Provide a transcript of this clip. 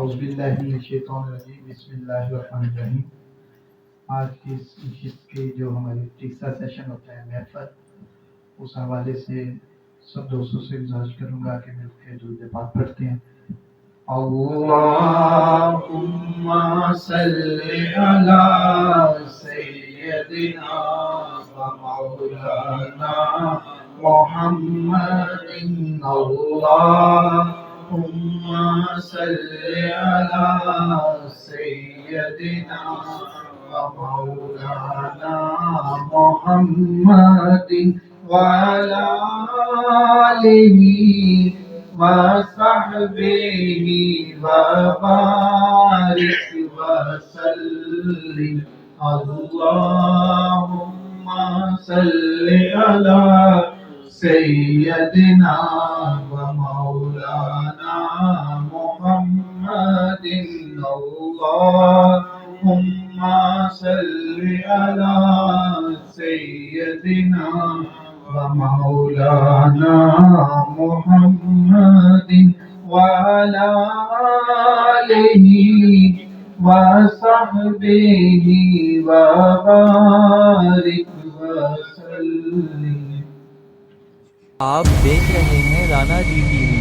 औज़ुबिल्लाहिमिनश्शैतानिर्रजीम बिस्मिल्लाहिर्रहमानिर्रहीम। आज की इस नशिस्त के जो हमारी तीसरा सेशन होता है महफल, उस हवाले से सब दोस्तों से गुजारिश करूँगा कि मिलकर दुरूद पाक पढ़ते हैं। अल्लाहुम्मा सल्लि अला सय्यदिना व मौलाना मुहम्मदिन। अल्लाहुम्मा सल्लि अला सय्यदिना व मौलाना मुहम्मदिन व अला आलिहि व सहबिहि व बारिक व सल्लिम। अल्लाहुम्मा सल्लि अला सय्यदिना व मौलाना मुहम्मदिन। अल्लाहुम्मा सल्लि अला सय्यदिना व मौलाना मुहम्मदिन व अला आलिहि व सहबिहि व बारिक व सल्लिम। आप देख रहे हैं राणा जी टीवी।